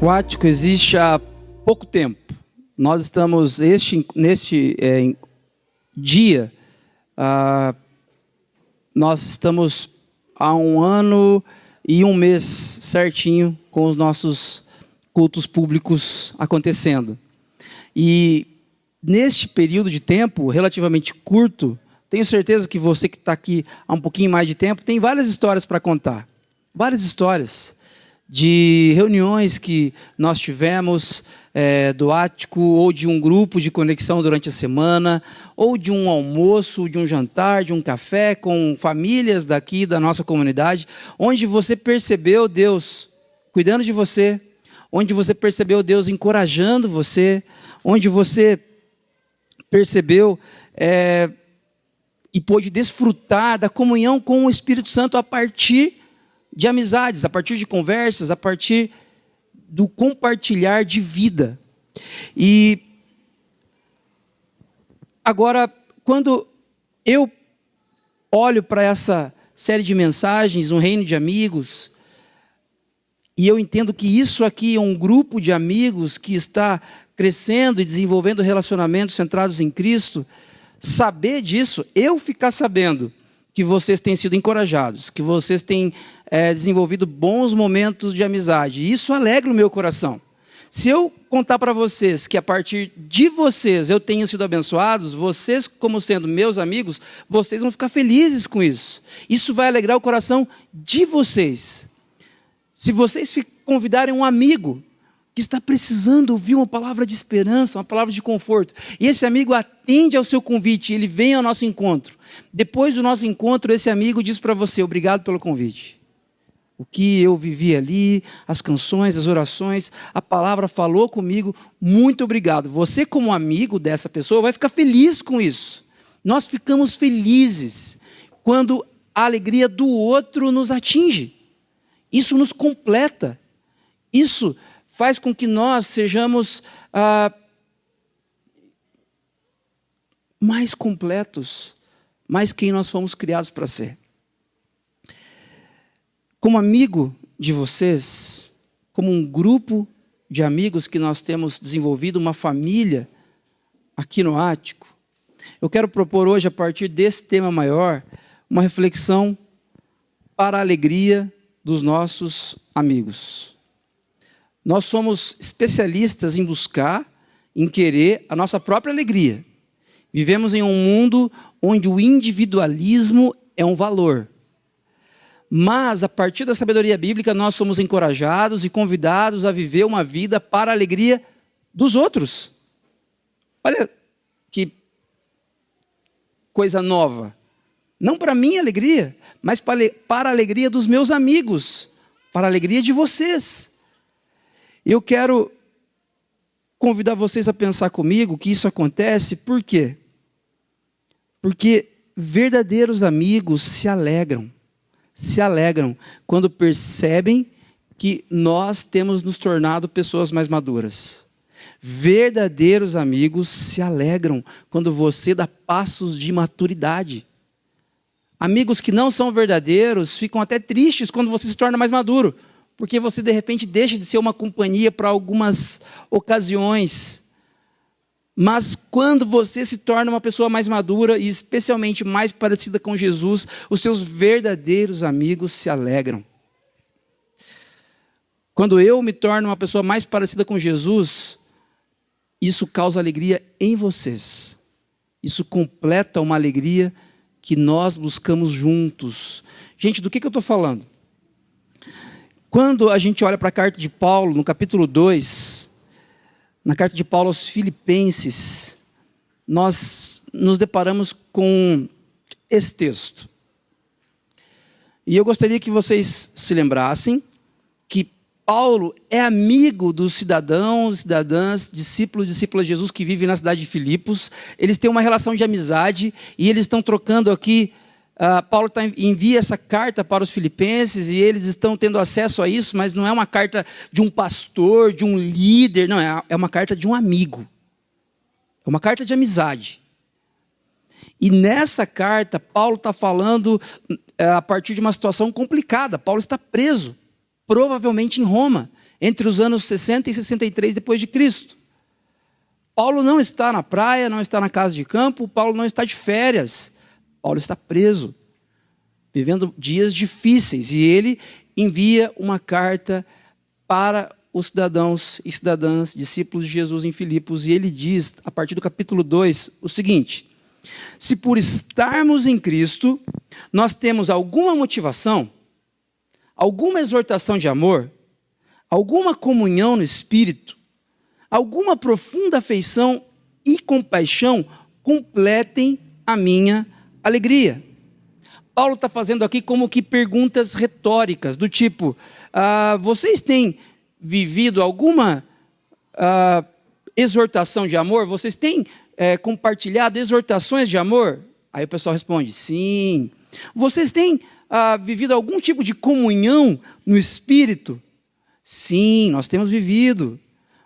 O Ático existe há pouco tempo. Nós estamos, neste dia, nós estamos há 1 ano e 1 mês certinho com os nossos cultos públicos acontecendo. E neste período de tempo, relativamente curto, tenho certeza que você que está aqui há um pouquinho mais de tempo, tem várias histórias para contar. Várias histórias de reuniões que nós tivemos do Ático, ou de um grupo de conexão durante a semana, ou de um almoço, de um jantar, de um café com famílias daqui da nossa comunidade, onde você percebeu Deus cuidando de você, onde você percebeu Deus encorajando você, onde você percebeu e pôde desfrutar da comunhão com o Espírito Santo a partir de amizades, a partir de conversas, a partir do compartilhar de vida. E agora, quando eu olho para essa série de mensagens, um reino de amigos, e eu entendo que isso aqui é um grupo de amigos que está crescendo e desenvolvendo relacionamentos centrados em Cristo, saber disso, eu ficar sabendo que vocês têm sido encorajados, que vocês têm desenvolvido bons momentos de amizade. Isso alegra o meu coração. Se eu contar para vocês que a partir de vocês eu tenho sido abençoados, vocês como sendo meus amigos, vocês vão ficar felizes com isso. Isso vai alegrar o coração de vocês. Se vocês convidarem um amigo que está precisando ouvir uma palavra de esperança, uma palavra de conforto, e esse amigo atende ao seu convite, ele vem ao nosso encontro. Depois do nosso encontro, esse amigo diz para você: obrigado pelo convite. O que eu vivi ali, as canções, as orações, a palavra falou comigo, muito obrigado. Você como amigo dessa pessoa vai ficar feliz com isso. Nós ficamos felizes quando a alegria do outro nos atinge. Isso nos completa. Isso faz com que nós sejamos mais completos, mais quem nós fomos criados para ser. Como amigo de vocês, como um grupo de amigos que nós temos desenvolvido, uma família aqui no Ático, eu quero propor hoje, a partir desse tema maior, uma reflexão para a alegria dos nossos amigos. Nós somos especialistas em buscar, em querer a nossa própria alegria. Vivemos em um mundo onde o individualismo é um valor. Mas, a partir da sabedoria bíblica, nós somos encorajados e convidados a viver uma vida para a alegria dos outros. Olha que coisa nova. Não para a minha alegria, mas para a alegria dos meus amigos, para a alegria de vocês. Eu quero convidar vocês a pensar comigo que isso acontece, por quê? Porque verdadeiros amigos se alegram quando percebem que nós temos nos tornado pessoas mais maduras. Verdadeiros amigos se alegram quando você dá passos de maturidade. Amigos que não são verdadeiros ficam até tristes quando você se torna mais maduro, porque você de repente deixa de ser uma companhia para algumas ocasiões. Mas quando você se torna uma pessoa mais madura e especialmente mais parecida com Jesus, os seus verdadeiros amigos se alegram. Quando eu me torno uma pessoa mais parecida com Jesus, isso causa alegria em vocês. Isso completa uma alegria que nós buscamos juntos. Gente, do que eu estou falando? Quando a gente olha para a carta de Paulo, no capítulo 2... na carta de Paulo aos Filipenses, nós nos deparamos com esse texto. E eu gostaria que vocês se lembrassem que Paulo é amigo dos cidadãos, cidadãs, discípulos e discípulas de Jesus que vivem na cidade de Filipos. Eles têm uma relação de amizade e eles estão trocando aqui. Paulo envia essa carta para os filipenses e eles estão tendo acesso a isso, mas não é uma carta de um pastor, de um líder, não, é uma carta de um amigo. É uma carta de amizade. E nessa carta, Paulo está falando a partir de uma situação complicada. Paulo está preso, provavelmente em Roma. entre os anos 60 e 63 depois de Cristo. Paulo não está na praia, não está na casa de campo, Paulo não está de férias. Paulo está preso, vivendo dias difíceis, e ele envia uma carta para os cidadãos e cidadãs, discípulos de Jesus em Filipos, e ele diz, a partir do capítulo 2, o seguinte: se por estarmos em Cristo, nós temos alguma motivação, alguma exortação de amor, alguma comunhão no Espírito, alguma profunda afeição e compaixão, completem a minha alegria. Paulo está fazendo aqui como que perguntas retóricas, do tipo, vocês têm vivido alguma exortação de amor? Vocês têm compartilhado exortações de amor? Aí o pessoal responde, sim. Vocês têm vivido algum tipo de comunhão no Espírito? Sim, nós temos vivido.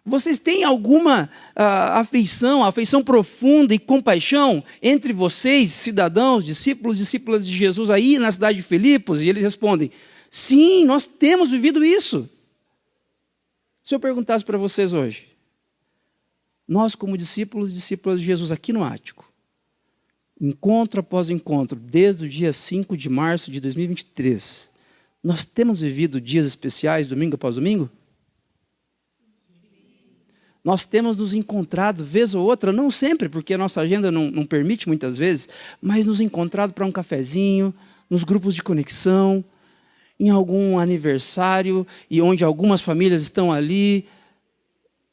Vocês têm alguma afeição profunda e compaixão entre vocês, cidadãos, discípulos, discípulas de Jesus aí na cidade de Filipos? E eles respondem, sim, nós temos vivido isso. Se eu perguntasse para vocês hoje, nós como discípulos e discípulas de Jesus aqui no Ático, encontro após encontro, desde o dia 5 de março de 2023, nós temos vivido dias especiais, domingo após domingo? Nós temos nos encontrado, vez ou outra, não sempre, porque a nossa agenda não permite muitas vezes, mas nos encontrado para um cafezinho, nos grupos de conexão, em algum aniversário, e onde algumas famílias estão ali.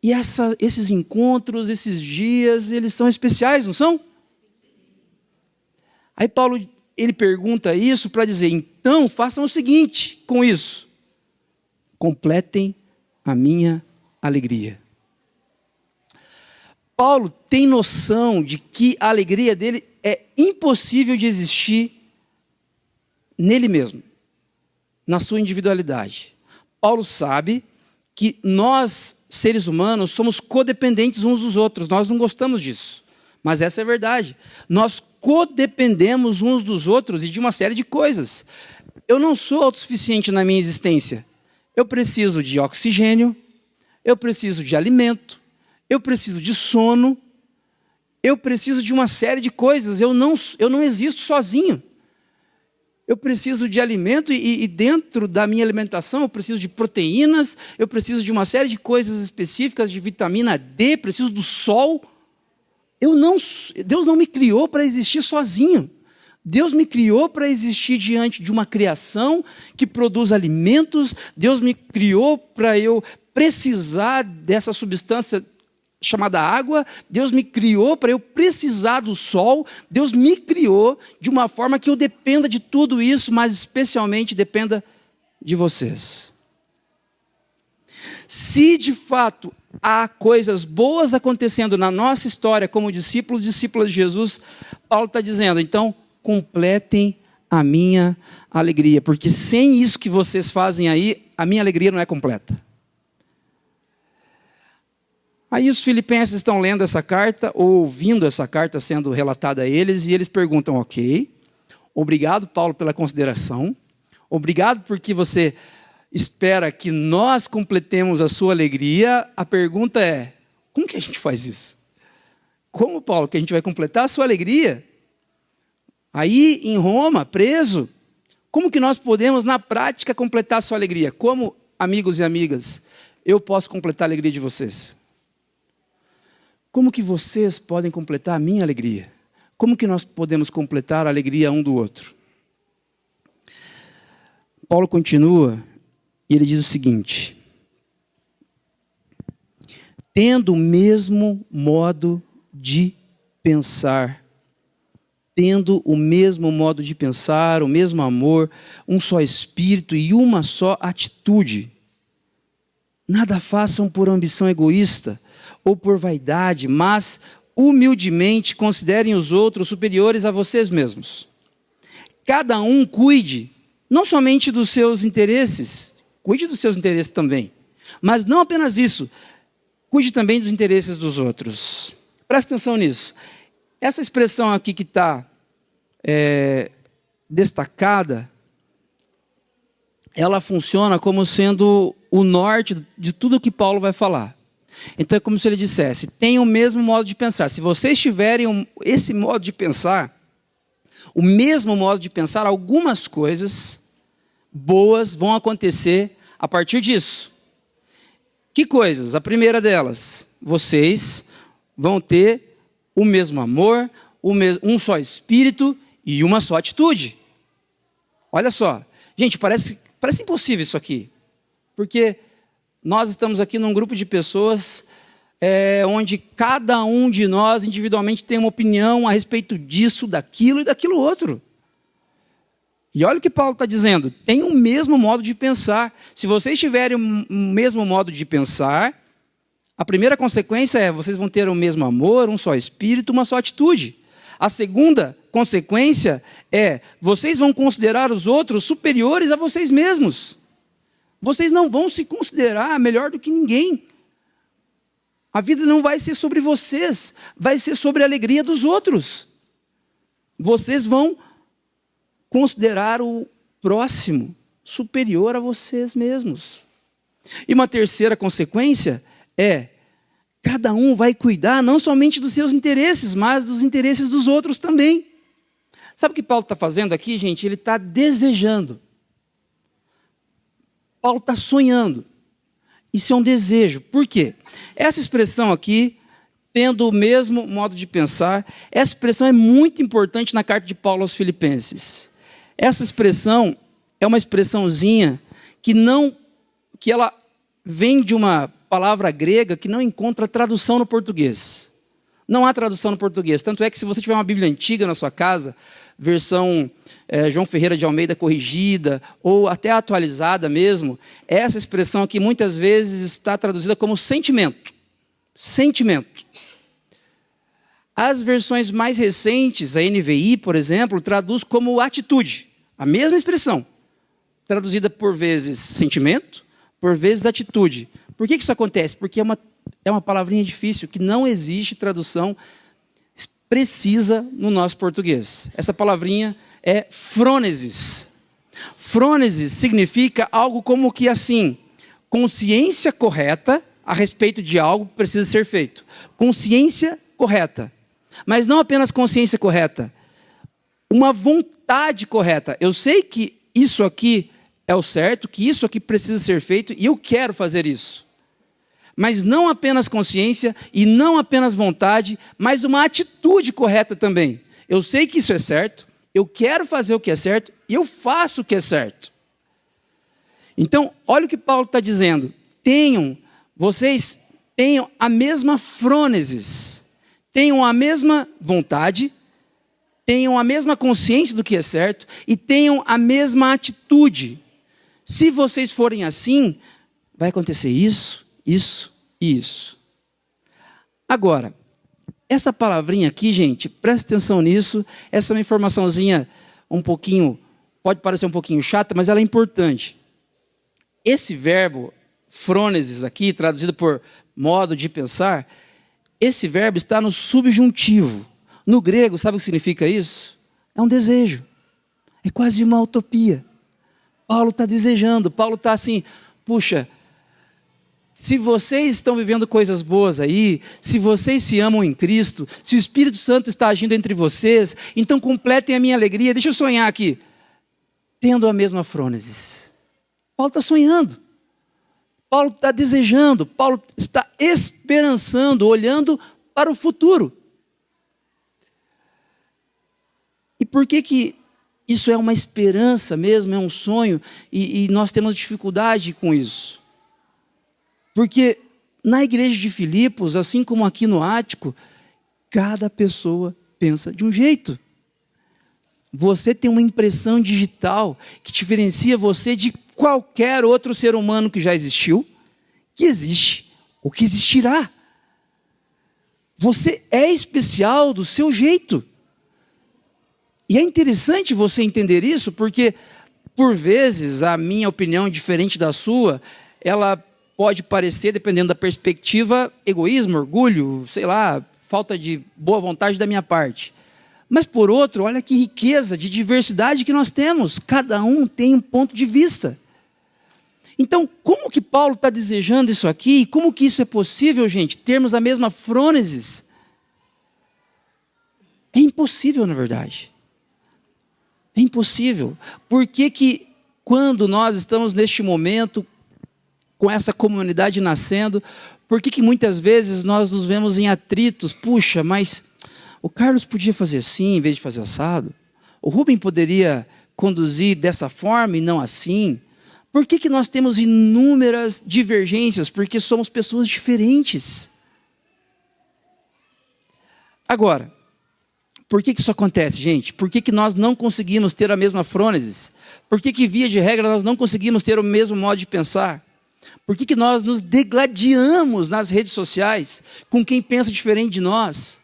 E esses encontros, esses dias, eles são especiais, não são? Aí Paulo, ele pergunta isso para dizer, então façam o seguinte com isso, completem a minha alegria. Paulo tem noção de que a alegria dele é impossível de existir nele mesmo, na sua individualidade. Paulo sabe que nós, seres humanos, somos codependentes uns dos outros. Nós não gostamos disso, mas essa é a verdade. Nós codependemos uns dos outros e de uma série de coisas. Eu não sou autossuficiente na minha existência. Eu preciso de oxigênio, eu preciso de alimento, eu preciso de sono, eu preciso de uma série de coisas. Eu não existo sozinho. Eu preciso de alimento e dentro da minha alimentação eu preciso de proteínas, eu preciso de uma série de coisas específicas, de vitamina D, preciso do sol. Deus não me criou para existir sozinho. Deus me criou para existir diante de uma criação que produz alimentos. Deus me criou para eu precisar dessa substância chamada água. Deus me criou para eu precisar do sol. Deus me criou de uma forma que eu dependa de tudo isso, mas especialmente dependa de vocês. Se de fato há coisas boas acontecendo na nossa história como discípulos e discípulas de Jesus, Paulo está dizendo, então completem a minha alegria, porque sem isso que vocês fazem aí, a minha alegria não é completa. Aí os filipenses estão lendo essa carta, ou ouvindo essa carta sendo relatada a eles, e eles perguntam, ok, obrigado Paulo pela consideração, obrigado porque você espera que nós completemos a sua alegria. A pergunta é, como que a gente faz isso? Como, Paulo, que a gente vai completar a sua alegria? Aí em Roma, preso, como que nós podemos na prática completar a sua alegria? Como, amigos e amigas, eu posso completar a alegria de vocês? Como que vocês podem completar a minha alegria? Como que nós podemos completar a alegria um do outro? Paulo continua e ele diz o seguinte, tendo o mesmo modo de pensar, tendo o mesmo modo de pensar, o mesmo amor, um só espírito e uma só atitude. Nada façam por ambição egoísta ou por vaidade, mas humildemente considerem os outros superiores a vocês mesmos. Cada um cuide não somente dos seus interesses, cuide dos seus interesses também, mas não apenas isso, cuide também dos interesses dos outros. Presta atenção nisso. Essa expressão aqui que está destacada, ela funciona como sendo o norte de tudo que Paulo vai falar. Então é como se ele dissesse, tenham o mesmo modo de pensar. Se vocês tiverem esse modo de pensar, o mesmo modo de pensar, algumas coisas boas vão acontecer a partir disso. Que coisas? A primeira delas, vocês vão ter o mesmo amor, um só espírito e uma só atitude. Olha só, gente, parece impossível isso aqui, porque nós estamos aqui num grupo de pessoas onde cada um de nós individualmente tem uma opinião a respeito disso, daquilo e daquilo outro. E olha o que Paulo está dizendo, tem o mesmo modo de pensar. Se vocês tiverem o mesmo modo de pensar, a primeira consequência é, vocês vão ter o mesmo amor, um só espírito, uma só atitude. A segunda consequência é, vocês vão considerar os outros superiores a vocês mesmos. Vocês não vão se considerar melhor do que ninguém. A vida não vai ser sobre vocês, vai ser sobre a alegria dos outros. Vocês vão considerar o próximo superior a vocês mesmos. E uma terceira consequência é, cada um vai cuidar não somente dos seus interesses, mas dos interesses dos outros também. Sabe o que Paulo está fazendo aqui, gente? Ele está desejando. Paulo está sonhando. Isso é um desejo. Por quê? Essa expressão aqui, tendo o mesmo modo de pensar, essa expressão é muito importante na carta de Paulo aos Filipenses. Essa expressão é uma expressãozinha que ela vem de uma palavra grega que não encontra tradução no português. Não há tradução no português. Tanto é que se você tiver uma Bíblia antiga na sua casa, versão João Ferreira de Almeida corrigida, ou até atualizada mesmo, essa expressão aqui muitas vezes está traduzida como sentimento. Sentimento. As versões mais recentes, a NVI, por exemplo, traduz como atitude. A mesma expressão, traduzida por vezes sentimento, por vezes atitude. Por que isso acontece? Porque é uma palavrinha difícil, que não existe tradução precisa no nosso português. Essa palavrinha é frônesis. Frônesis significa algo como que assim, consciência correta a respeito de algo que precisa ser feito. Consciência correta. Mas não apenas consciência correta, uma vontade correta. Eu sei que isso aqui é o certo, que isso aqui precisa ser feito e eu quero fazer isso. Mas não apenas consciência e não apenas vontade, mas uma atitude correta também. Eu sei que isso é certo, eu quero fazer o que é certo e eu faço o que é certo. Então, olha o que Paulo está dizendo. Vocês tenham a mesma frônesis, tenham a mesma vontade, tenham a mesma consciência do que é certo e tenham a mesma atitude. Se vocês forem assim, vai acontecer isso, isso e isso. Agora, essa palavrinha aqui, gente, presta atenção nisso. Essa é uma informaçãozinha pode parecer um pouquinho chata, mas ela é importante. Esse verbo, frônesis aqui, traduzido por modo de pensar, esse verbo está no subjuntivo. No grego, sabe o que significa isso? É um desejo. É quase uma utopia. Paulo está desejando, Paulo está assim, puxa, se vocês estão vivendo coisas boas aí, se vocês se amam em Cristo, se o Espírito Santo está agindo entre vocês, então completem a minha alegria. Deixa eu sonhar aqui. Tendo a mesma frônesis. Paulo está sonhando. Paulo está desejando. Paulo está esperançando, olhando para o futuro. E por que isso é uma esperança mesmo, é um sonho, e nós temos dificuldade com isso? Porque na igreja de Filipos, assim como aqui no Ático, cada pessoa pensa de um jeito. Você tem uma impressão digital que diferencia você de qualquer outro ser humano que já existiu, que existe ou que existirá. Você é especial do seu jeito. E é interessante você entender isso, porque, por vezes, a minha opinião diferente da sua, ela pode parecer, dependendo da perspectiva, egoísmo, orgulho, sei lá, falta de boa vontade da minha parte. Mas, por outro, olha que riqueza de diversidade que nós temos. Cada um tem um ponto de vista. Então, como que Paulo está desejando isso aqui? E como que isso é possível, gente? Termos a mesma frônesis? É impossível, na verdade. É impossível. Por que quando nós estamos neste momento, com essa comunidade nascendo, por que muitas vezes nós nos vemos em atritos? Puxa, mas o Carlos podia fazer assim, em vez de fazer assado? O Rubem poderia conduzir dessa forma e não assim? Por que nós temos inúmeras divergências? Porque somos pessoas diferentes. Agora, por que isso acontece, gente? Por que nós não conseguimos ter a mesma frônesis? Por que via de regra, nós não conseguimos ter o mesmo modo de pensar? Por que nós nos degladiamos nas redes sociais com quem pensa diferente de nós?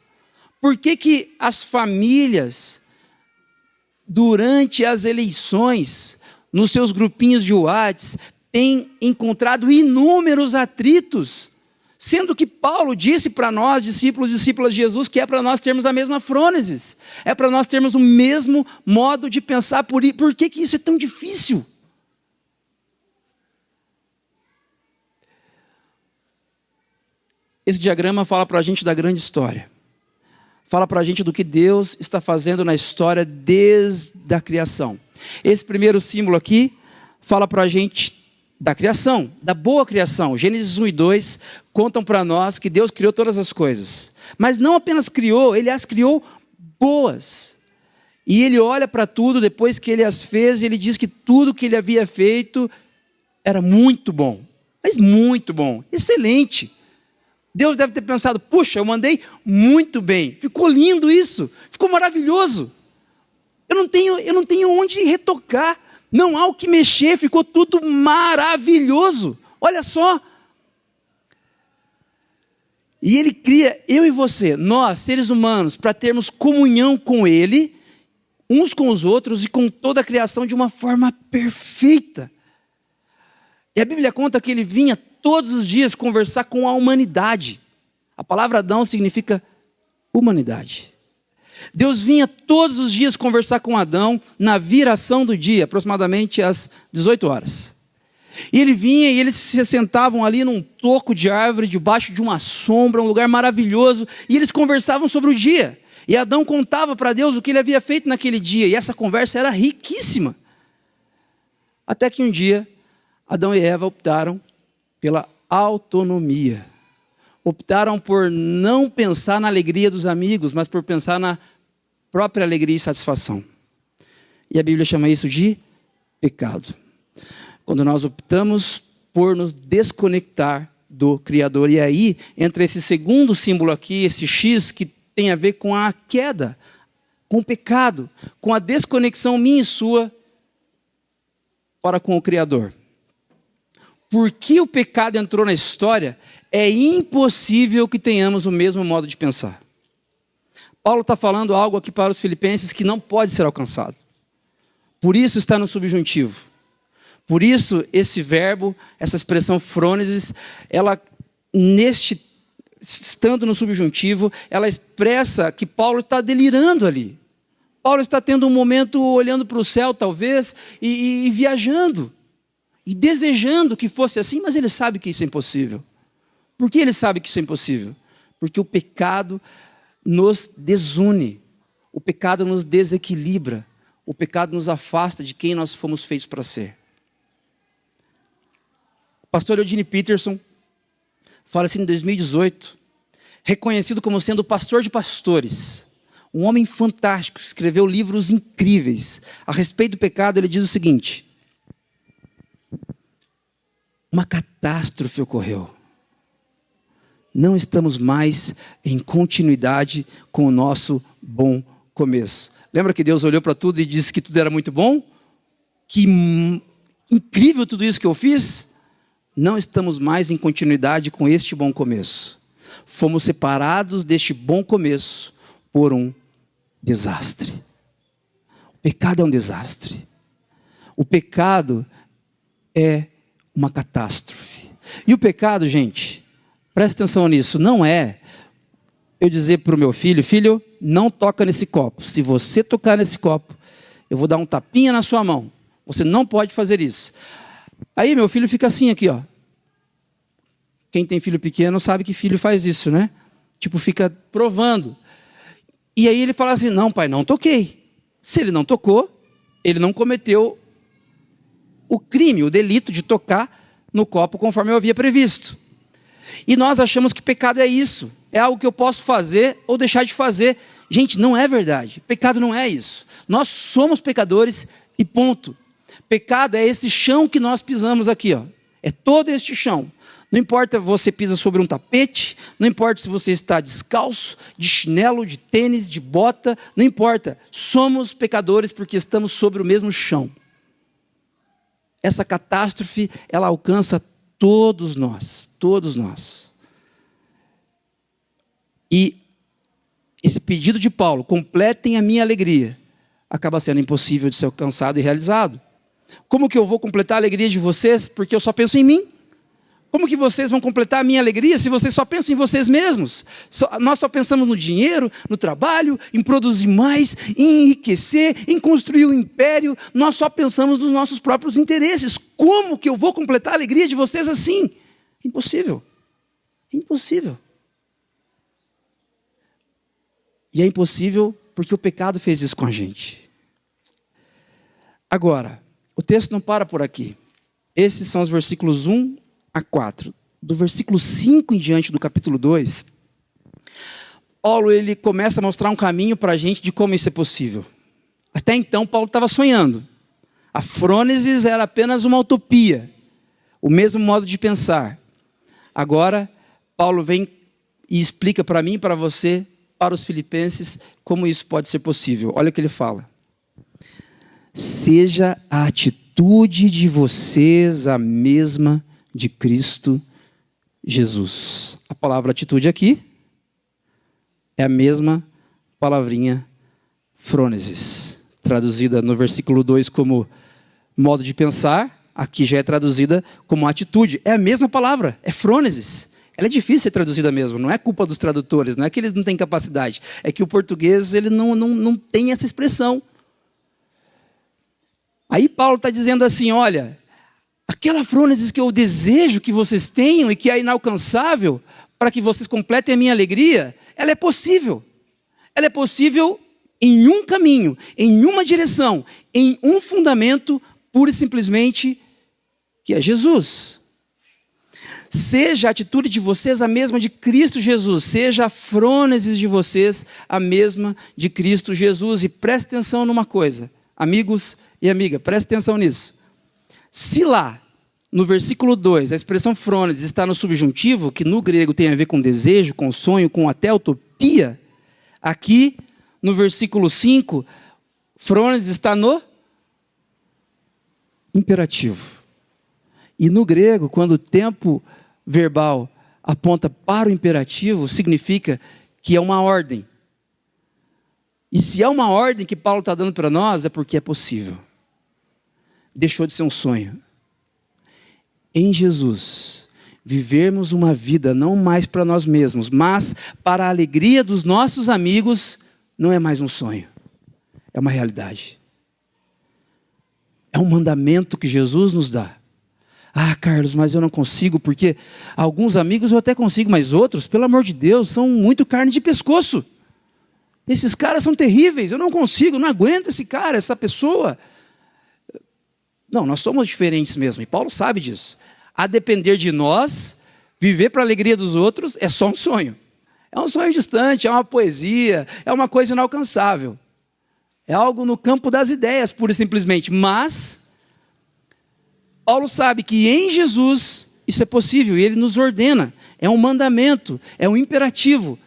Por que as famílias, durante as eleições, nos seus grupinhos de WhatsApp, têm encontrado inúmeros atritos? Sendo que Paulo disse para nós, discípulos e discípulas de Jesus, que é para nós termos a mesma frônesis. É para nós termos o mesmo modo de pensar. Por que isso é tão difícil? Esse diagrama fala para a gente da grande história. Fala para a gente do que Deus está fazendo na história desde a criação. Esse primeiro símbolo aqui fala para a gente da criação, da boa criação. Gênesis 1 e 2 contam para nós que Deus criou todas as coisas. Mas não apenas criou, Ele as criou boas. E Ele olha para tudo depois que Ele as fez, e Ele diz que tudo que Ele havia feito era muito bom. Mas muito bom, excelente. Deus deve ter pensado, puxa, eu mandei muito bem. Ficou lindo isso, ficou maravilhoso. Eu não tenho onde retocar. Não há o que mexer, ficou tudo maravilhoso. Olha só. E Ele cria eu e você, nós, seres humanos, para termos comunhão com Ele, uns com os outros e com toda a criação de uma forma perfeita. E a Bíblia conta que Ele vinha todos os dias conversar com a humanidade. A palavra Adão significa humanidade. Deus vinha todos os dias conversar com Adão na viração do dia, aproximadamente às 18 horas. E Ele vinha e eles se sentavam ali num toco de árvore, debaixo de uma sombra, um lugar maravilhoso, e eles conversavam sobre o dia. E Adão contava para Deus o que ele havia feito naquele dia, e essa conversa era riquíssima. Até que um dia, Adão e Eva optaram pela autonomia. Optaram por não pensar na alegria dos amigos, mas por pensar na própria alegria e satisfação. E a Bíblia chama isso de pecado. Quando nós optamos por nos desconectar do Criador. E aí entra esse segundo símbolo aqui, esse X, que tem a ver com a queda, com o pecado, com a desconexão minha e sua para com o Criador. Porque o pecado entrou na história, é impossível que tenhamos o mesmo modo de pensar. Paulo está falando algo aqui para os filipenses que não pode ser alcançado. Por isso está no subjuntivo. Por isso esse verbo, essa expressão frônesis, ela estando no subjuntivo, ela expressa que Paulo está delirando ali. Paulo está tendo um momento olhando para o céu talvez e viajando. E desejando que fosse assim, mas ele sabe que isso é impossível. Por que ele sabe que isso é impossível? Porque o pecado nos desune, o pecado nos desequilibra, o pecado nos afasta de quem nós fomos feitos para ser. O pastor Eugene Peterson fala assim em 2018, reconhecido como sendo o pastor de pastores, um homem fantástico, escreveu livros incríveis. A respeito do pecado, ele diz o seguinte: uma catástrofe ocorreu. Não estamos mais em continuidade com o nosso bom começo. Lembra que Deus olhou para tudo e disse que tudo era muito bom? Que incrível tudo isso que eu fiz? Não estamos mais em continuidade com este bom começo. Fomos separados deste bom começo por um desastre. O pecado é um desastre. O pecado é uma catástrofe. E o pecado, gente, presta atenção nisso, não é eu dizer para o meu filho, filho, não toca nesse copo. Se você tocar nesse copo, eu vou dar um tapinha na sua mão. Você não pode fazer isso. Aí meu filho fica assim aqui, ó. Quem tem filho pequeno sabe que filho faz isso, né? Tipo, fica provando. E aí ele fala assim, não, pai, não toquei. Se ele não tocou, ele não cometeu o crime, o delito de tocar no copo conforme eu havia previsto. E nós achamos que pecado é isso. É algo que eu posso fazer ou deixar de fazer. Gente, não é verdade. Pecado não é isso. Nós somos pecadores e ponto. Pecado é esse chão que nós pisamos aqui, ó. É todo este chão. Não importa se você pisa sobre um tapete, não importa se você está descalço, de chinelo, de tênis, de bota, não importa. Somos pecadores porque estamos sobre o mesmo chão. Essa catástrofe, ela alcança todos nós, todos nós. E esse pedido de Paulo, completem a minha alegria, acaba sendo impossível de ser alcançado e realizado. Como que eu vou completar a alegria de vocês? Porque eu só penso em mim. Como que vocês vão completar a minha alegria se vocês só pensam em vocês mesmos? Nós só pensamos no dinheiro, no trabalho, em produzir mais, em enriquecer, em construir um império. Nós só pensamos nos nossos próprios interesses. Como que eu vou completar a alegria de vocês assim? Impossível. Impossível. E é impossível porque o pecado fez isso com a gente. Agora, o texto não para por aqui. Esses são os versículos 1 a 4. Do versículo 5 em diante do capítulo 2, Paulo ele começa a mostrar um caminho para a gente de como isso é possível. Até então, Paulo estava sonhando. A frônesis era apenas uma utopia, o mesmo modo de pensar. Agora, Paulo vem e explica para mim, para você, para os filipenses, como isso pode ser possível. Olha o que ele fala. Seja a atitude de vocês a mesma de Cristo Jesus. A palavra atitude aqui é a mesma palavrinha frônesis, traduzida no versículo 2 como modo de pensar, aqui já é traduzida como atitude. É a mesma palavra, é frônesis. Ela é difícil ser traduzida mesmo, não é culpa dos tradutores, não é que eles não têm capacidade, é que o português ele não tem essa expressão. Aí Paulo está dizendo assim, olha, aquela frônesis que eu desejo que vocês tenham e que é inalcançável para que vocês completem a minha alegria, ela é possível. Ela é possível em um caminho, em uma direção, em um fundamento, pura e simplesmente, que é Jesus. Seja a atitude de vocês a mesma de Cristo Jesus, seja a frônesis de vocês a mesma de Cristo Jesus. E preste atenção numa coisa, amigos e amiga, preste atenção nisso. Se lá, no versículo 2, a expressão frônesis está no subjuntivo, que no grego tem a ver com desejo, com sonho, com até utopia, aqui, no versículo 5, frônesis está no imperativo. E no grego, quando o tempo verbal aponta para o imperativo, significa que é uma ordem. E se é uma ordem que Paulo está dando para nós, é porque é possível. Deixou de ser um sonho. Em Jesus, vivermos uma vida não mais para nós mesmos, mas para a alegria dos nossos amigos, não é mais um sonho. É uma realidade. É um mandamento que Jesus nos dá. Ah, Carlos, mas eu não consigo, porque alguns amigos eu até consigo, mas outros, pelo amor de Deus, são muito carne de pescoço. Esses caras são terríveis, eu não consigo, não aguento esse cara, essa pessoa. Não, nós somos diferentes mesmo, e Paulo sabe disso. A depender de nós, viver para a alegria dos outros é só um sonho. É um sonho distante, é uma poesia, é uma coisa inalcançável. É algo no campo das ideias, pura e simplesmente. Mas Paulo sabe que em Jesus isso é possível, e ele nos ordena. É um mandamento, é um imperativo.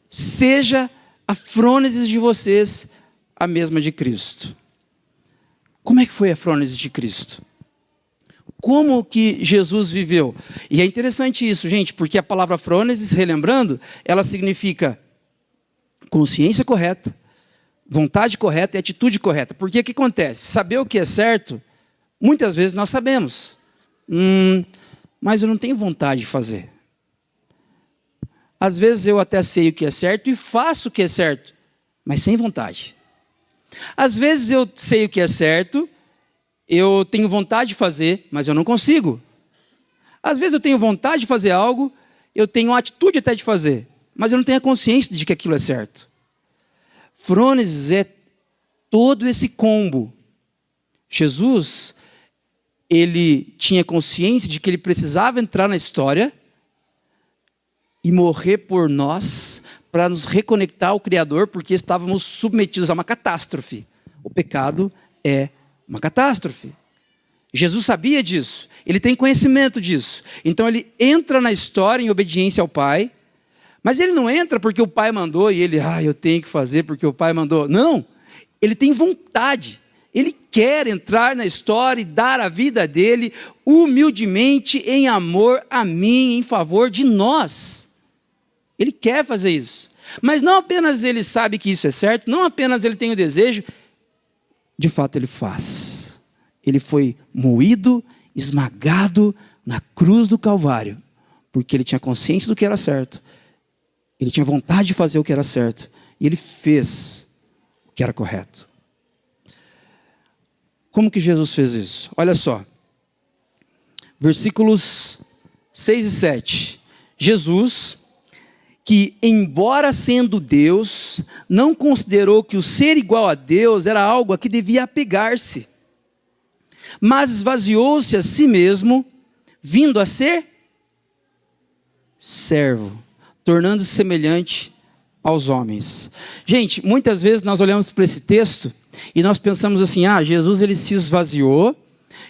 Seja a frônesis de vocês a mesma de Cristo. Como é que foi a frônesis de Cristo? Como que Jesus viveu? E é interessante isso, gente, porque a palavra frônesis, relembrando, ela significa consciência correta, vontade correta e atitude correta. Porque o que acontece? Saber o que é certo, muitas vezes nós sabemos. Mas eu não tenho vontade de fazer. Às vezes eu até sei o que é certo e faço o que é certo, mas sem vontade. Às vezes eu sei o que é certo, eu tenho vontade de fazer, mas eu não consigo. Às vezes eu tenho vontade de fazer algo, eu tenho uma atitude até de fazer, mas eu não tenho a consciência de que aquilo é certo. Frônesis é todo esse combo. Jesus, ele tinha consciência de que ele precisava entrar na história e morrer por nós, para nos reconectar ao Criador, porque estávamos submetidos a uma catástrofe. O pecado é uma catástrofe. Jesus sabia disso, ele tem conhecimento disso. Então ele entra na história em obediência ao Pai, mas ele não entra porque o Pai mandou e ele, eu tenho que fazer porque o Pai mandou. Não, ele tem vontade, ele quer entrar na história e dar a vida dele humildemente, em amor a mim, em favor de nós. Ele quer fazer isso. Mas não apenas ele sabe que isso é certo, não apenas ele tem o desejo, de fato ele faz. Ele foi moído, esmagado na cruz do Calvário, porque ele tinha consciência do que era certo. Ele tinha vontade de fazer o que era certo. E ele fez o que era correto. Como que Jesus fez isso? Olha só. Versículos 6 e 7. Jesus, que embora sendo Deus, não considerou que o ser igual a Deus era algo a que devia apegar-se, mas esvaziou-se a si mesmo, vindo a ser servo, tornando-se semelhante aos homens. Gente, muitas vezes nós olhamos para esse texto e nós pensamos assim, Jesus ele se esvaziou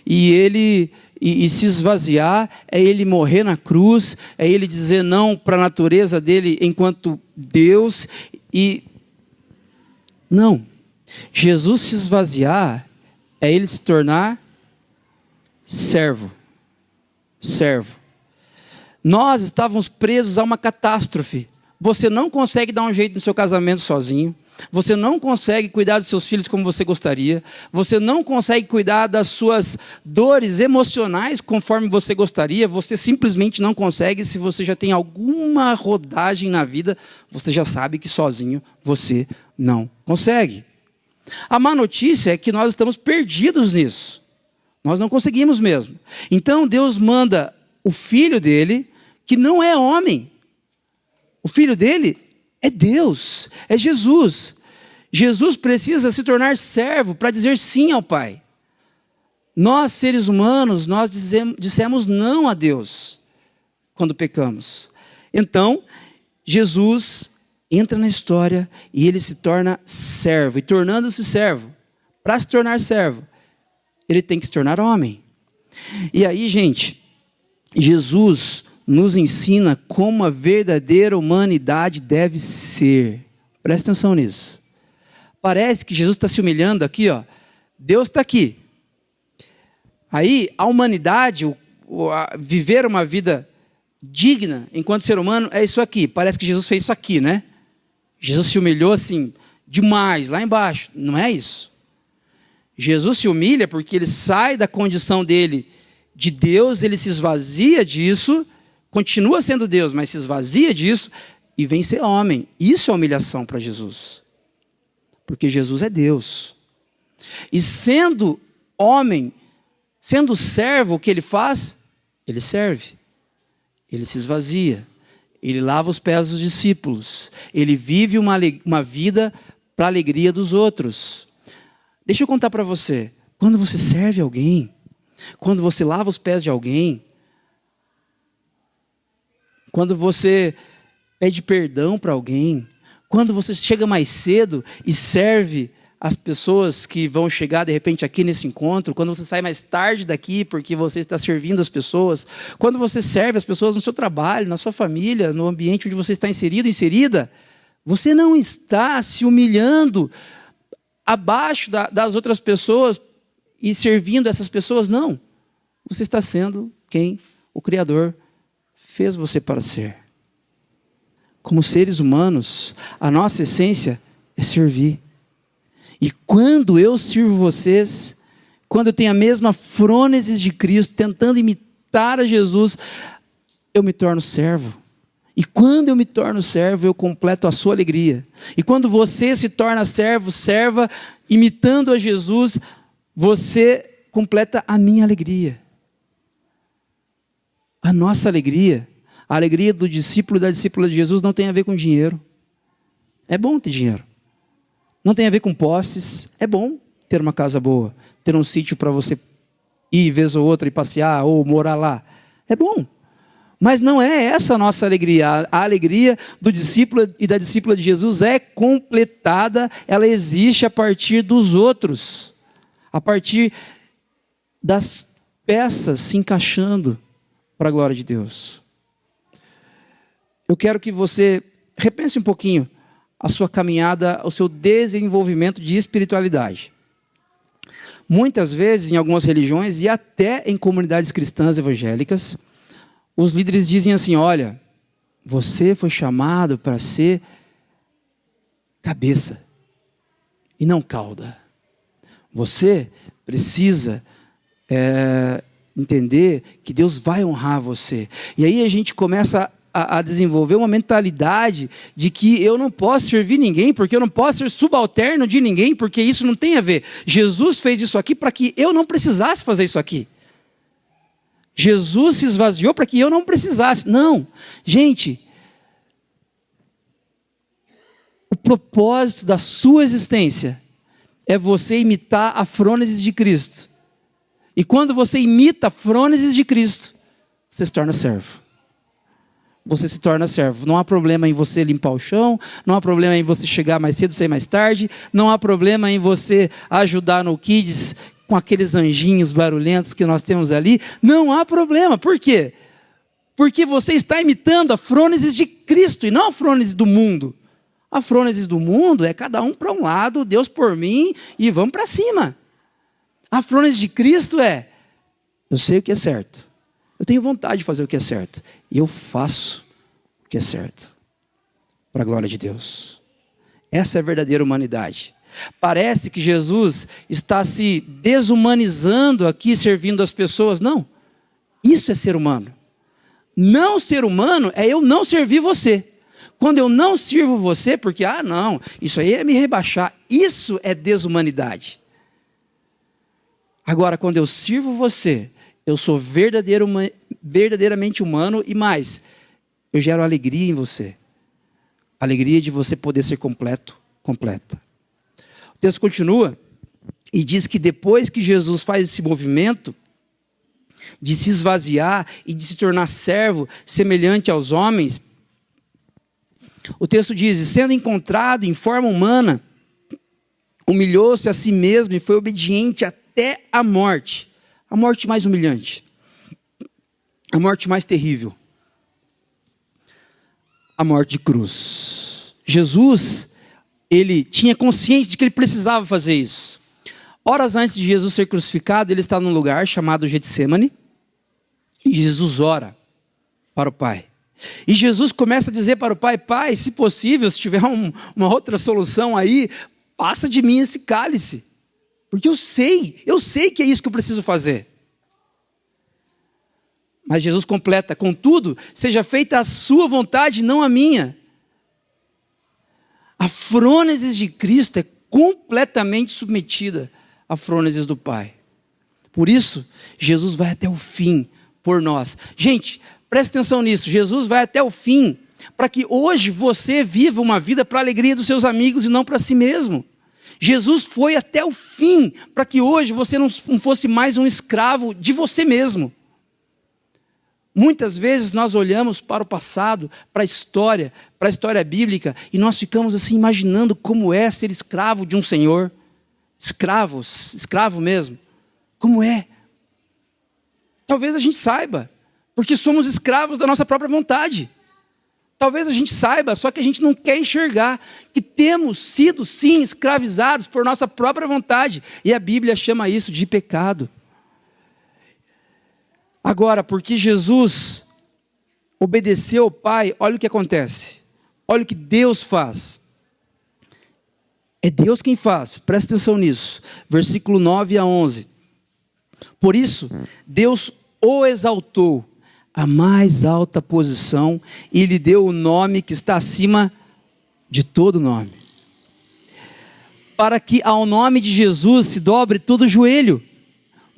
e ele... E se esvaziar é ele morrer na cruz, é ele dizer não para a natureza dele enquanto Deus. E não, Jesus se esvaziar é ele se tornar servo. Servo. Nós estávamos presos a uma catástrofe. Você não consegue dar um jeito no seu casamento sozinho. Você não consegue cuidar dos seus filhos como você gostaria. Você não consegue cuidar das suas dores emocionais conforme você gostaria. Você simplesmente não consegue. Se você já tem alguma rodagem na vida, você já sabe que sozinho você não consegue. A má notícia é que nós estamos perdidos nisso. Nós não conseguimos mesmo. Então Deus manda o filho dele, que não é homem. O filho dele é Deus, é Jesus. Jesus precisa se tornar servo para dizer sim ao Pai. Nós, seres humanos, nós dissemos não a Deus quando pecamos. Então, Jesus entra na história e ele se torna servo. E tornando-se servo, para se tornar servo, ele tem que se tornar homem. E aí, gente, Jesus nos ensina como a verdadeira humanidade deve ser. Presta atenção nisso. Parece que Jesus está se humilhando aqui, Deus está aqui. Aí a humanidade, viver uma vida digna enquanto ser humano é isso aqui. Parece que Jesus fez isso aqui, né? Jesus se humilhou assim, demais, lá embaixo. Não é isso. Jesus se humilha porque ele sai da condição dele de Deus, ele se esvazia disso, continua sendo Deus, mas se esvazia disso e vem ser homem. Isso é humilhação para Jesus. Porque Jesus é Deus. E sendo homem, sendo servo, o que ele faz? Ele serve. Ele se esvazia. Ele lava os pés dos discípulos. Ele vive uma vida para a alegria dos outros. Deixa eu contar para você. Quando você serve alguém, quando você lava os pés de alguém, quando você pede perdão para alguém, quando você chega mais cedo e serve as pessoas que vão chegar de repente aqui nesse encontro, quando você sai mais tarde daqui porque você está servindo as pessoas, quando você serve as pessoas no seu trabalho, na sua família, no ambiente onde você está inserido, inserida, você não está se humilhando abaixo das outras pessoas e servindo essas pessoas, não. Você está sendo quem o Criador fez você para ser. Como seres humanos, a nossa essência é servir. E quando eu sirvo vocês, quando eu tenho a mesma frônesis de Cristo, tentando imitar a Jesus, eu me torno servo. E quando eu me torno servo, eu completo a sua alegria. E quando você se torna servo, serva, imitando a Jesus, você completa a minha alegria. A nossa alegria, a alegria do discípulo e da discípula de Jesus não tem a ver com dinheiro. É bom ter dinheiro. Não tem a ver com posses. É bom ter uma casa boa, ter um sítio para você ir vez ou outra e passear ou morar lá. É bom. Mas não é essa a nossa alegria. A alegria do discípulo e da discípula de Jesus é completada, ela existe a partir dos outros, a partir das peças se encaixando para a glória de Deus. Eu quero que você repense um pouquinho a sua caminhada, o seu desenvolvimento de espiritualidade. Muitas vezes, em algumas religiões e até em comunidades cristãs evangélicas, os líderes dizem assim: olha, você foi chamado para ser cabeça e não cauda. Você precisa entender que Deus vai honrar você. E aí a gente começa a desenvolver uma mentalidade de que eu não posso servir ninguém, porque eu não posso ser subalterno de ninguém, porque isso não tem a ver. Jesus fez isso aqui para que eu não precisasse fazer isso aqui. Jesus se esvaziou para que eu não precisasse. Não, gente, o propósito da sua existência é você imitar a frônesis de Cristo. E quando você imita a frônesis de Cristo, você se torna servo. Você se torna servo. Não há problema em você limpar o chão, não há problema em você chegar mais cedo, sair mais tarde, não há problema em você ajudar no Kids com aqueles anjinhos barulhentos que nós temos ali. Não há problema. Por quê? Porque você está imitando a frônesis de Cristo e não a frônesis do mundo. A frônesis do mundo é cada um para um lado, Deus por mim e vamos para cima. A frônesis de Cristo é: eu sei o que é certo, eu tenho vontade de fazer o que é certo, e eu faço o que é certo, para a glória de Deus. Essa é a verdadeira humanidade. Parece que Jesus está se desumanizando aqui, servindo as pessoas. Não, isso é ser humano. Não ser humano é eu não servir você. Quando eu não sirvo você, porque, não, isso aí é me rebaixar. Isso é desumanidade. Agora, quando eu sirvo você, eu sou verdadeiramente humano e mais, eu gero alegria em você. Alegria de você poder ser completa. O texto continua e diz que depois que Jesus faz esse movimento de se esvaziar e de se tornar servo semelhante aos homens, o texto diz: sendo encontrado em forma humana, humilhou-se a si mesmo e foi obediente até a morte mais humilhante, a morte mais terrível, a morte de cruz. Jesus, ele tinha consciência de que ele precisava fazer isso. Horas antes de Jesus ser crucificado, ele está num lugar chamado Getsemane, e Jesus ora para o Pai. E Jesus começa a dizer para o Pai: Pai, se possível, se tiver uma outra solução aí, passa de mim esse cálice. Porque eu sei que é isso que eu preciso fazer. Mas Jesus completa: contudo, seja feita a sua vontade, não a minha. A frônesis de Cristo é completamente submetida à frônesis do Pai. Por isso, Jesus vai até o fim por nós. Gente, preste atenção nisso. Jesus vai até o fim para que hoje você viva uma vida para a alegria dos seus amigos e não para si mesmo. Jesus foi até o fim para que hoje você não fosse mais um escravo de você mesmo. Muitas vezes nós olhamos para o passado, para a história bíblica, e nós ficamos assim imaginando como é ser escravo de um senhor. Escravo mesmo. Como é? Talvez a gente saiba, porque somos escravos da nossa própria vontade. Talvez a gente saiba, só que a gente não quer enxergar que temos sido, sim, escravizados por nossa própria vontade. E a Bíblia chama isso de pecado. Agora, porque Jesus obedeceu ao Pai, olha o que acontece. Olha o que Deus faz. É Deus quem faz, presta atenção nisso. Versículo 9 a 11. Por isso, Deus o exaltou a mais alta posição e lhe deu o nome que está acima de todo nome, para que ao nome de Jesus se dobre todo joelho,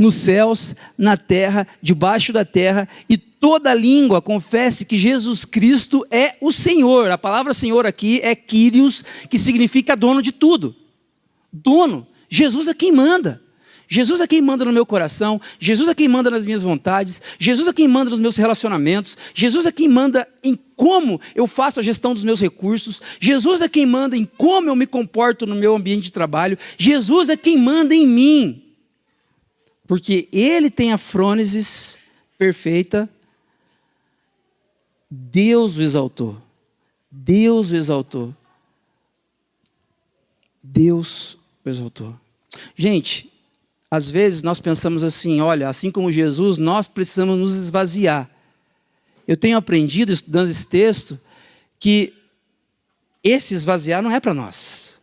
nos céus, na terra, debaixo da terra, e toda língua confesse que Jesus Cristo é o Senhor. A palavra Senhor aqui é Kyrios, que significa dono de tudo. Dono. Jesus é quem manda. Jesus é quem manda no meu coração, Jesus é quem manda nas minhas vontades, Jesus é quem manda nos meus relacionamentos, Jesus é quem manda em como eu faço a gestão dos meus recursos, Jesus é quem manda em como eu me comporto no meu ambiente de trabalho, Jesus é quem manda em mim, porque Ele tem a frônesis perfeita. Deus o exaltou, Deus o exaltou, Deus o exaltou. Gente, às vezes nós pensamos assim, olha, assim como Jesus, nós precisamos nos esvaziar. Eu tenho aprendido, estudando esse texto, que esse esvaziar não é para nós.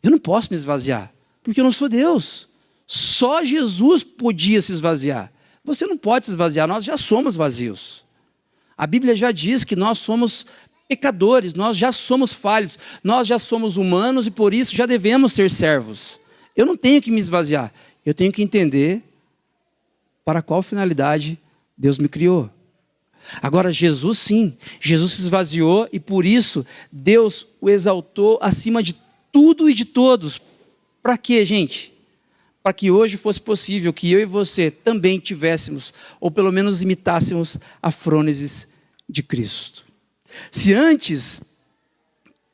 Eu não posso me esvaziar, porque eu não sou Deus. Só Jesus podia se esvaziar. Você não pode se esvaziar, nós já somos vazios. A Bíblia já diz que nós somos pecadores, nós já somos falhos, nós já somos humanos e por isso já devemos ser servos. Eu não tenho que me esvaziar. Eu tenho que entender para qual finalidade Deus me criou. Agora, Jesus sim, Jesus se esvaziou e por isso Deus o exaltou acima de tudo e de todos. Para quê, gente? Para que hoje fosse possível que eu e você também tivéssemos, ou pelo menos imitássemos, a frônesis de Cristo. Se antes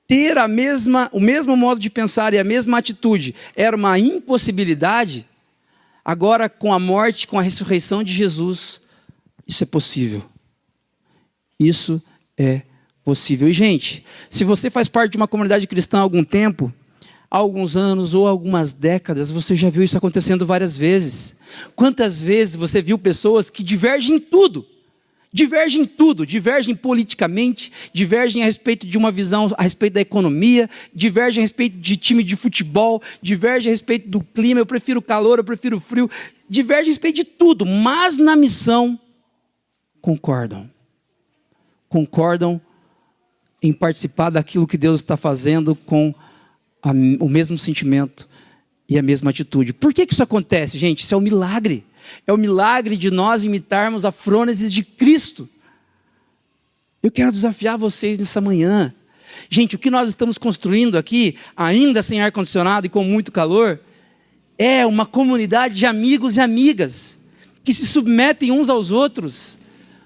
ter o mesmo modo de pensar e a mesma atitude era uma impossibilidade, agora, com a morte, com a ressurreição de Jesus, isso é possível. Isso é possível. E, gente, se você faz parte de uma comunidade cristã há algum tempo, há alguns anos ou algumas décadas, você já viu isso acontecendo várias vezes. Quantas vezes você viu pessoas que divergem em tudo? Divergem politicamente, divergem a respeito de uma visão a respeito da economia, divergem a respeito de time de futebol, divergem a respeito do clima, eu prefiro calor, eu prefiro frio, divergem a respeito de tudo, mas na missão concordam em participar daquilo que Deus está fazendo com o mesmo sentimento e a mesma atitude. Por que isso acontece, gente? Isso é um milagre. É o milagre de nós imitarmos a frônesis de Cristo. Eu quero desafiar vocês nessa manhã. Gente, o que nós estamos construindo aqui, ainda sem ar-condicionado e com muito calor, é uma comunidade de amigos e amigas que se submetem uns aos outros,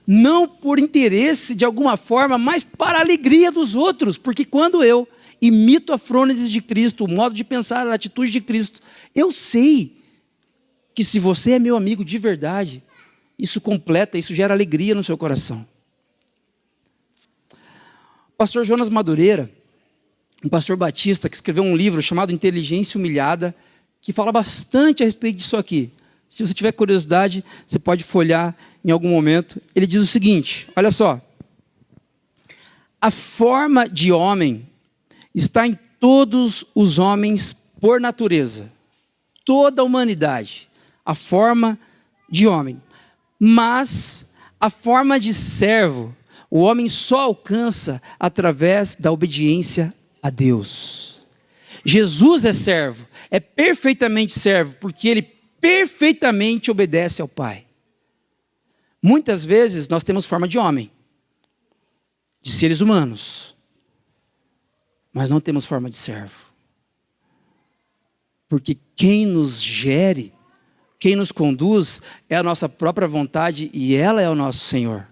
não por interesse de alguma forma, mas para a alegria dos outros. Porque quando eu imito a frônesis de Cristo, o modo de pensar, a atitude de Cristo, eu sei que se você é meu amigo de verdade, isso completa, isso gera alegria no seu coração. O pastor Jonas Madureira, um pastor batista que escreveu um livro chamado Inteligência Humilhada, que fala bastante a respeito disso aqui. Se você tiver curiosidade, você pode folhear em algum momento. Ele diz o seguinte, olha só. A forma de homem está em todos os homens por natureza. Toda a humanidade. A forma de homem. Mas a forma de servo, o homem só alcança através da obediência a Deus. Jesus é servo, é perfeitamente servo, porque ele perfeitamente obedece ao Pai. Muitas vezes nós temos forma de homem, de seres humanos, mas não temos forma de servo. Porque quem nos gere, quem nos conduz é a nossa própria vontade e ela é o nosso Senhor.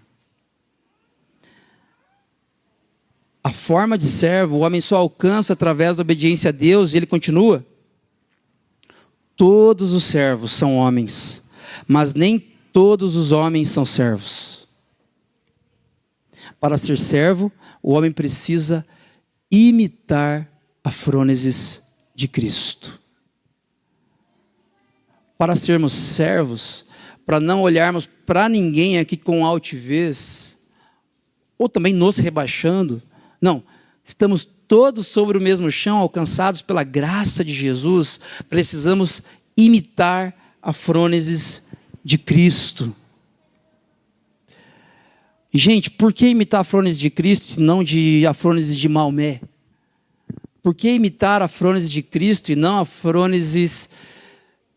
A forma de servo, o homem só alcança através da obediência a Deus, e ele continua. Todos os servos são homens, mas nem todos os homens são servos. Para ser servo, o homem precisa imitar a frônesis de Cristo. Para sermos servos, para não olharmos para ninguém aqui com altivez, ou também nos rebaixando, não, estamos todos sobre o mesmo chão, alcançados pela graça de Jesus, precisamos imitar a frônesis de Cristo. E, gente, por que imitar a frônesis de Cristo e não a frônesis de Maomé? Por que imitar a frônesis de Cristo e não a frônesis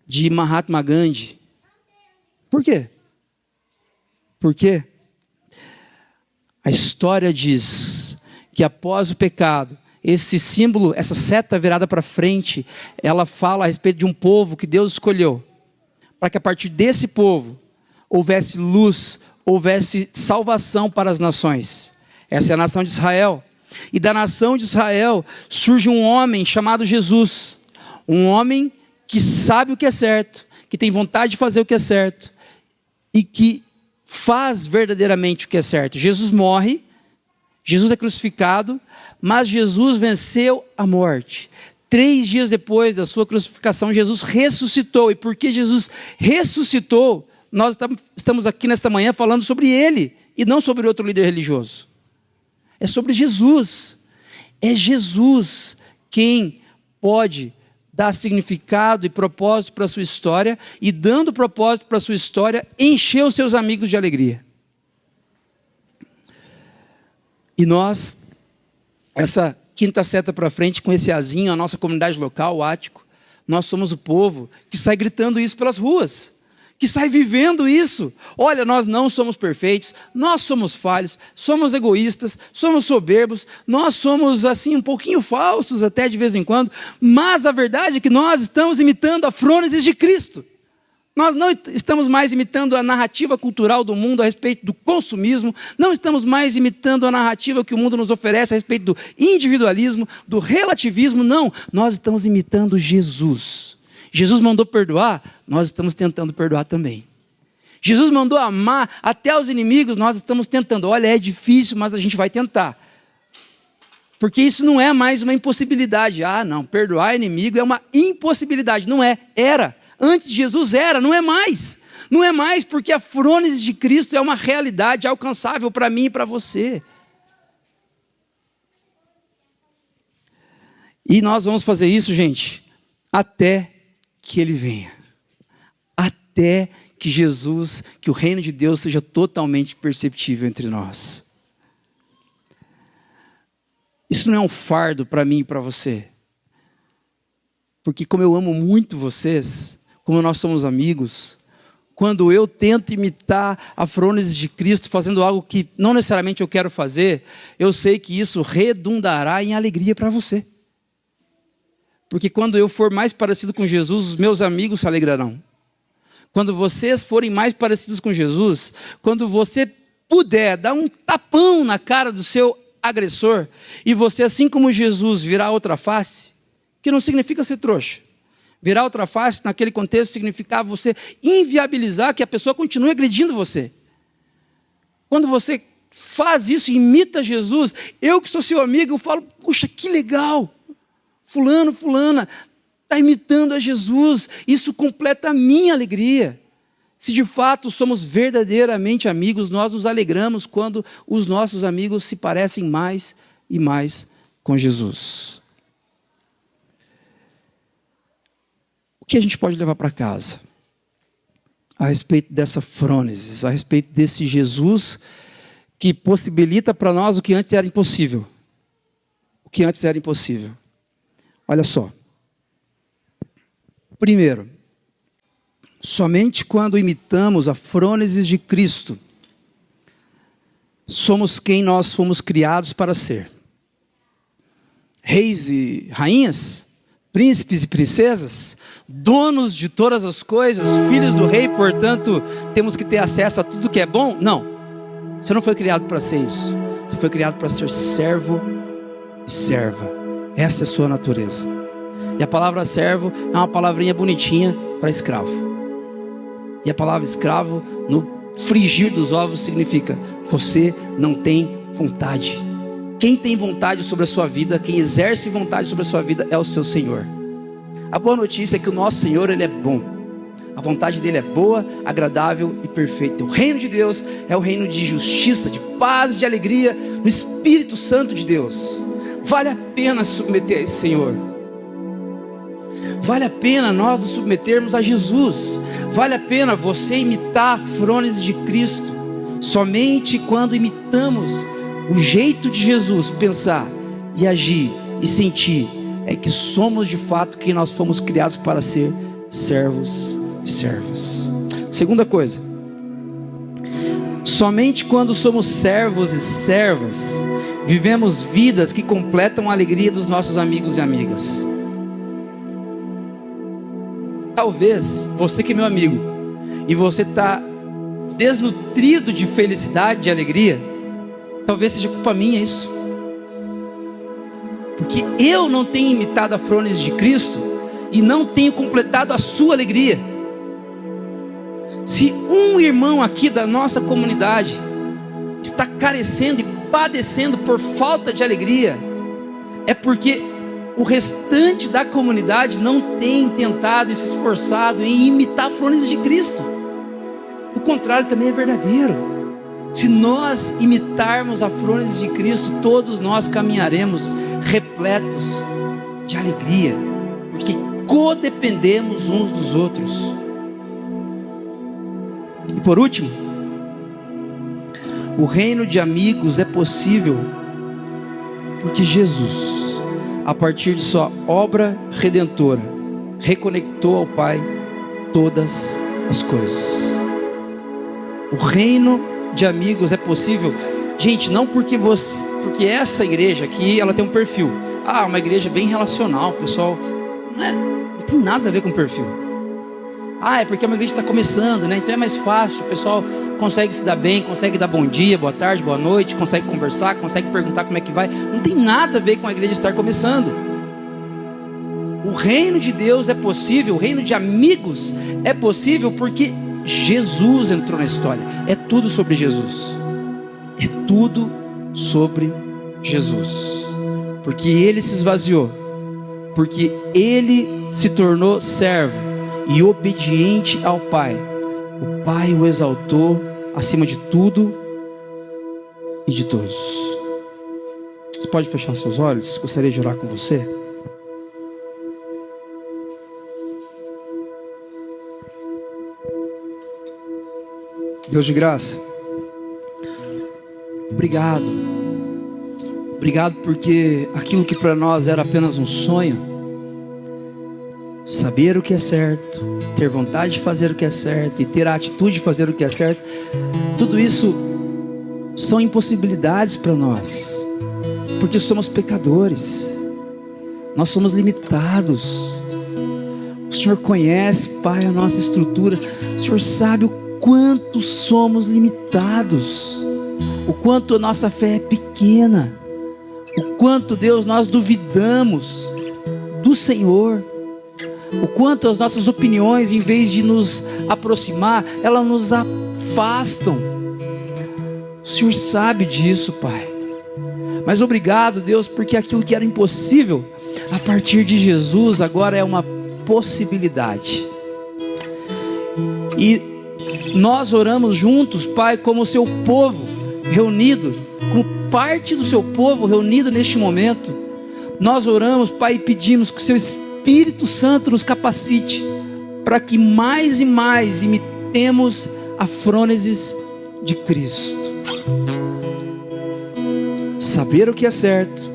de Mahatma Gandhi? Por quê? Porque a história diz que após o pecado, esse símbolo, essa seta virada para frente, ela fala a respeito de um povo que Deus escolheu, para que a partir desse povo houvesse luz, houvesse salvação para as nações. Essa é a nação de Israel. E da nação de Israel surge um homem chamado Jesus, um homem que sabe o que é certo, que tem vontade de fazer o que é certo e que faz verdadeiramente o que é certo. Jesus morre, Jesus é crucificado, mas Jesus venceu a morte. 3 dias depois da sua crucificação, Jesus ressuscitou. E porque Jesus ressuscitou, nós estamos aqui nesta manhã falando sobre ele e não sobre outro líder religioso. É sobre Jesus. É Jesus quem pode dar significado e propósito para a sua história, e dando propósito para a sua história, encher os seus amigos de alegria. E nós, essa quinta seta para frente, com esse azinho, a nossa comunidade local, o Ático, nós somos o povo que sai gritando isso pelas ruas, que sai vivendo isso. Olha, nós não somos perfeitos, nós somos falhos, somos egoístas, somos soberbos, nós somos assim um pouquinho falsos até de vez em quando, mas a verdade é que nós estamos imitando a frônesis de Cristo. Nós não estamos mais imitando a narrativa cultural do mundo a respeito do consumismo, não estamos mais imitando a narrativa que o mundo nos oferece a respeito do individualismo, do relativismo, não. Nós estamos imitando Jesus. Jesus mandou perdoar, nós estamos tentando perdoar também. Jesus mandou amar até os inimigos, nós estamos tentando. Olha, é difícil, mas a gente vai tentar. Porque isso não é mais uma impossibilidade. Ah, não, perdoar inimigo é uma impossibilidade. Não é, era. Antes de Jesus era, não é mais. Não é mais porque a frônesis de Cristo é uma realidade alcançável para mim e para você. E nós vamos fazer isso, gente, até que Ele venha. Até que Jesus, que o reino de Deus seja totalmente perceptível entre nós. Isso não é um fardo para mim e para você. Porque como eu amo muito vocês, como nós somos amigos, quando eu tento imitar a frônesis de Cristo, fazendo algo que não necessariamente eu quero fazer, eu sei que isso redundará em alegria para você. Porque quando eu for mais parecido com Jesus, os meus amigos se alegrarão. Quando vocês forem mais parecidos com Jesus, quando você puder dar um tapão na cara do seu agressor, e você, assim como Jesus, virar outra face, que não significa ser trouxa. Virar outra face, naquele contexto, significava você inviabilizar que a pessoa continue agredindo você. Quando você faz isso, imita Jesus, eu que sou seu amigo, eu falo, puxa, que legal. Fulano, fulana, está imitando a Jesus. Isso completa a minha alegria. Se de fato somos verdadeiramente amigos, nós nos alegramos quando os nossos amigos se parecem mais e mais com Jesus. O que a gente pode levar para casa a respeito dessa frônesis, a respeito desse Jesus que possibilita para nós o que antes era impossível? O que antes era impossível. Olha só. Primeiro, somente quando imitamos a frônesis de Cristo, somos quem nós fomos criados para ser. Reis e rainhas, príncipes e princesas, donos de todas as coisas, filhos do rei, portanto, temos que ter acesso a tudo que é bom? Não. Você não foi criado para ser isso. Você foi criado para ser servo e serva. Essa é a sua natureza. E a palavra servo é uma palavrinha bonitinha para escravo. E a palavra escravo, no frigir dos ovos, significa: você não tem vontade. Quem tem vontade sobre a sua vida, quem exerce vontade sobre a sua vida, é o seu Senhor. A boa notícia é que o nosso Senhor, Ele é bom. A vontade dEle é boa, agradável e perfeita. O reino de Deus é o reino de justiça, de paz e de alegria no Espírito Santo de Deus. Vale a pena se submeter a esse Senhor. Vale a pena nós nos submetermos a Jesus. Vale a pena você imitar a frônesis de Cristo. Somente quando imitamos o jeito de Jesus pensar e agir e sentir, é que somos de fato quem nós fomos criados para ser, servos e servas. Segunda coisa, somente quando somos servos e servas, vivemos vidas que completam a alegria dos nossos amigos e amigas. Talvez você que é meu amigo, e você está desnutrido de felicidade, de alegria, talvez seja culpa minha isso. Porque eu não tenho imitado a frontes de Cristo, e não tenho completado a sua alegria. Se um irmão aqui da nossa comunidade está carecendo e padecendo por falta de alegria, é porque o restante da comunidade não tem tentado e se esforçado em imitar frontes de Cristo. O contrário também é verdadeiro. Se nós imitarmos a frontes de Cristo, todos nós caminharemos repletos de alegria, porque codependemos uns dos outros. E por último, o reino de amigos é possível porque Jesus, a partir de sua obra redentora, reconectou ao Pai todas as coisas. O reino de amigos é possível, gente, não porque essa igreja aqui, ela tem um perfil. Uma igreja bem relacional, pessoal. Não tem nada a ver com perfil. É porque uma igreja está começando, né? Então é mais fácil, o pessoal consegue se dar bem, consegue dar bom dia, boa tarde, boa noite, consegue conversar, consegue perguntar como é que vai. Não tem nada a ver com a igreja estar começando. O reino de Deus é possível, o reino de amigos é possível porque Jesus entrou na história. É tudo sobre Jesus. É tudo sobre Jesus. Porque Ele se esvaziou, porque Ele se tornou servo e obediente ao Pai. O Pai o exaltou acima de tudo e de todos. Você pode fechar seus olhos? Gostaria de orar com você. Deus de graça, obrigado. Obrigado porque aquilo que para nós era apenas um sonho, saber o que é certo, ter vontade de fazer o que é certo e ter a atitude de fazer o que é certo, tudo isso são impossibilidades para nós, porque somos pecadores, nós somos limitados. O Senhor conhece, Pai, a nossa estrutura. O Senhor sabe o quanto somos limitados, o quanto a nossa fé é pequena, o quanto, Deus, nós duvidamos do Senhor, o quanto as nossas opiniões, em vez de nos aproximar, elas nos afastam. O Senhor sabe disso, Pai. Mas obrigado, Deus, porque aquilo que era impossível, a partir de Jesus, agora é uma possibilidade. E nós oramos juntos, Pai, como o seu povo reunido, como parte do seu povo reunido neste momento. Nós oramos, Pai, e pedimos que o seu Espírito Santo nos capacite para que mais e mais imitemos a frônesis de Cristo. Saber o que é certo,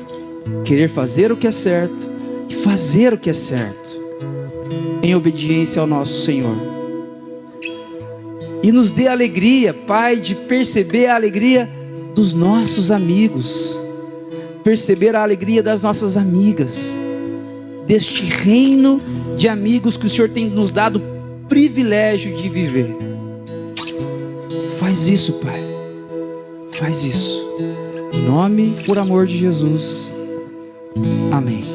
querer fazer o que é certo e fazer o que é certo, em obediência ao nosso Senhor. E nos dê alegria, Pai, de perceber a alegria dos nossos amigos, perceber a alegria das nossas amigas, deste reino de amigos que o Senhor tem nos dado o privilégio de viver. Faz isso, Pai, faz isso, em nome, por amor de Jesus, amém.